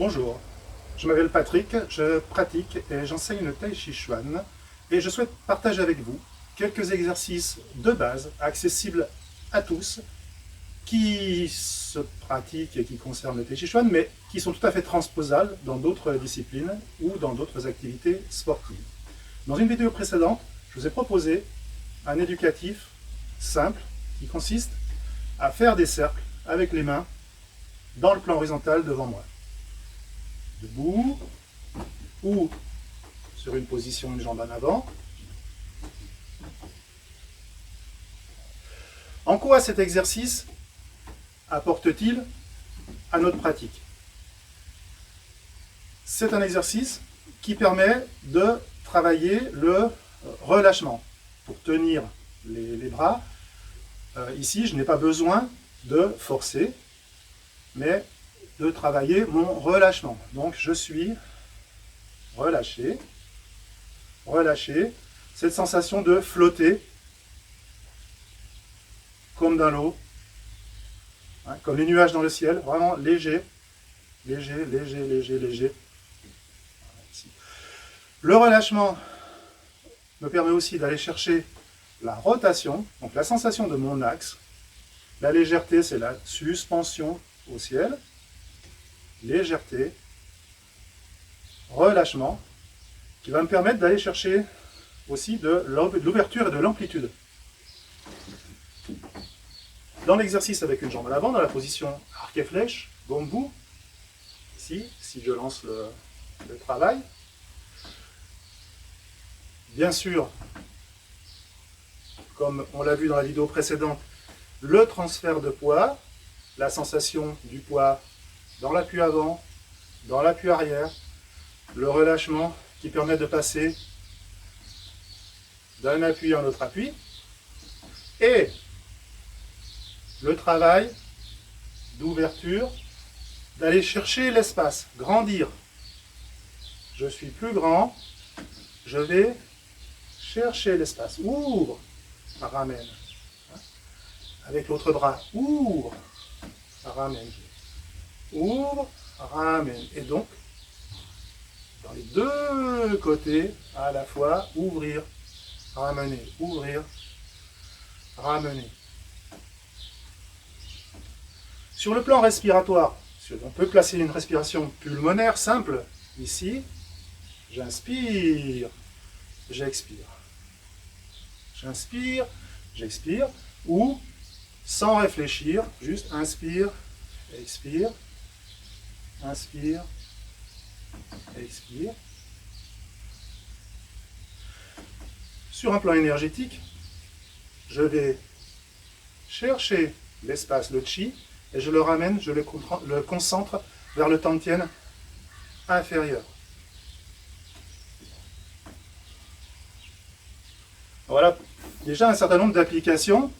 Bonjour, je m'appelle Patrick, je pratique et j'enseigne le Tai Chi Chuan et je souhaite partager avec vous quelques exercices de base accessibles à tous qui se pratiquent et qui concernent le Tai Chi Chuan mais qui sont tout à fait transposables dans d'autres disciplines ou dans d'autres activités sportives. Dans une vidéo précédente, je vous ai proposé un éducatif simple qui consiste à faire des cercles avec les mains dans le plan horizontal devant moi. Debout ou sur une position une jambe en avant. En quoi cet exercice apporte-t-il à notre pratique? C'est un exercice qui permet de travailler le relâchement. Pour tenir les bras, ici je n'ai pas besoin de forcer, mais de travailler mon relâchement. Donc je suis relâché, relâché, cette sensation de flotter comme dans l'eau, hein, comme les nuages dans le ciel, vraiment léger, léger, léger, léger, léger. Le relâchement me permet aussi d'aller chercher la rotation, donc la sensation de mon axe. La légèreté, c'est la suspension au ciel. Légèreté, relâchement, qui va me permettre d'aller chercher aussi de l'ouverture et de l'amplitude. Dans l'exercice avec une jambe à l'avant, dans la position arc et flèche, bambou, ici, si je lance le travail, bien sûr, comme on l'a vu dans la vidéo précédente, le transfert de poids, la sensation du poids dans l'appui avant, dans l'appui arrière, le relâchement qui permet de passer d'un appui à un autre appui, et le travail d'ouverture, d'aller chercher l'espace, grandir. Je suis plus grand, je vais chercher l'espace, ouvre, ramène. Avec l'autre bras, ouvre, ramène. Ouvre, ramène. Et donc, dans les deux côtés, à la fois, ouvrir, ramener, ouvrir, ramener. Sur le plan respiratoire, on peut placer une respiration pulmonaire simple. Ici, j'inspire, j'expire. J'inspire, j'expire. Ou, sans réfléchir, juste inspire, expire. Inspire, expire. Sur un plan énergétique, je vais chercher l'espace, le chi, et je le ramène, je le concentre vers le tantien inférieur. Voilà déjà un certain nombre d'applications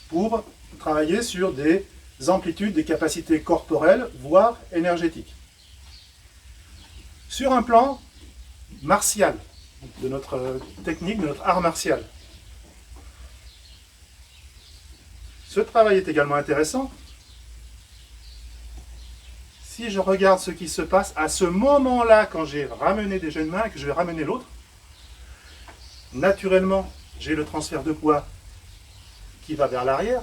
pour travailler sur des amplitudes, des capacités corporelles, voire énergétiques. Sur un plan martial, de notre technique, de notre art martial. Ce travail est également intéressant. Si je regarde ce qui se passe à ce moment-là, quand j'ai ramené déjà une main et que je vais ramener l'autre, naturellement, j'ai le transfert de poids qui va vers l'arrière.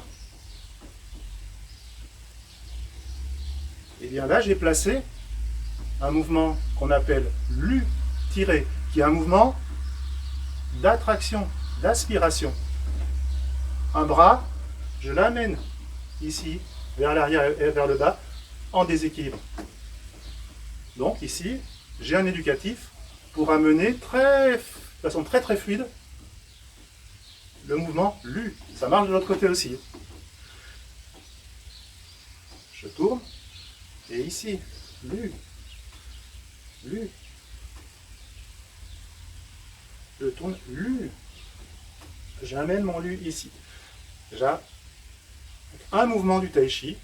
Et bien là, j'ai placé un mouvement qu'on appelle l'U-tiré, qui est un mouvement d'attraction, d'aspiration. Un bras, je l'amène ici, vers l'arrière et vers le bas, en déséquilibre. Donc ici, j'ai un éducatif pour amener de façon très très fluide le mouvement l'U. Ça marche de l'autre côté aussi. Je tourne. Et ici, l'U, l'U, je tourne l'U, j'amène mon Lu ici. Déjà, un mouvement du Tai Chi,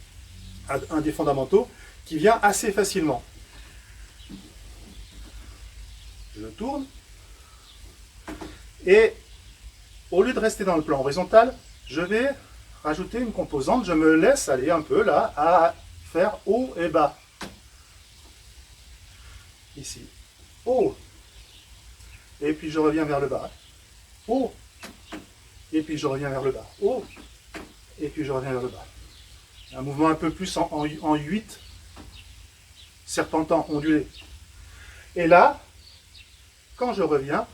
un des fondamentaux, qui vient assez facilement. Je tourne, et au lieu de rester dans le plan horizontal, je vais rajouter une composante, je me laisse aller un peu là, à faire haut et bas. ici, haut, et puis je reviens vers le bas, haut, et puis je reviens vers le bas, haut, et puis je reviens vers le bas. Un mouvement un peu plus en 8, serpentant, ondulé. Et là, quand je reviens,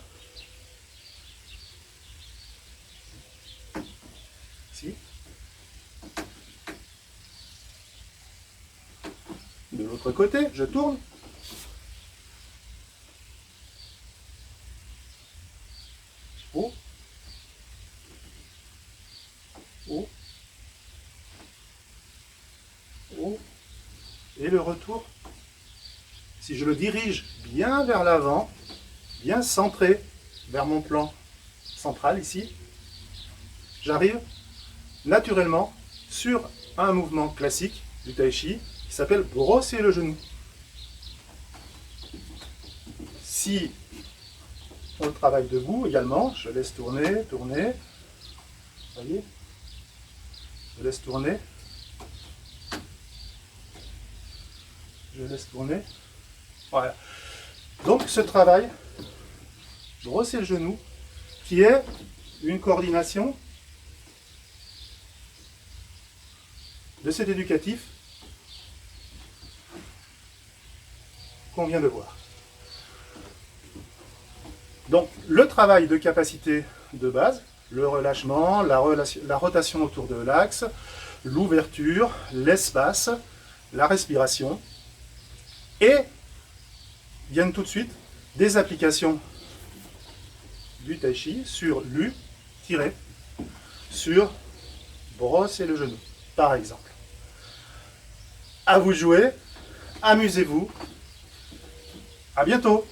ici, de l'autre côté, je tourne. Haut, haut, haut, et le retour. Si je le dirige bien vers l'avant, bien centré vers mon plan central ici, j'arrive naturellement sur un mouvement classique du tai chi qui s'appelle brosser le genou. Si on le travaille debout également, je laisse tourner, tourner, vous voyez, je laisse tourner, je laisse tourner, voilà. Donc ce travail, brosser le genou, qui est une coordination de cet éducatif qu'on vient de voir. Donc le travail de capacité de base, le relâchement, la rotation autour de l'axe, l'ouverture, l'espace, la respiration, et viennent tout de suite des applications du tai chi sur l'U, sur brosser le genou, par exemple. À vous de jouer, amusez-vous, à bientôt!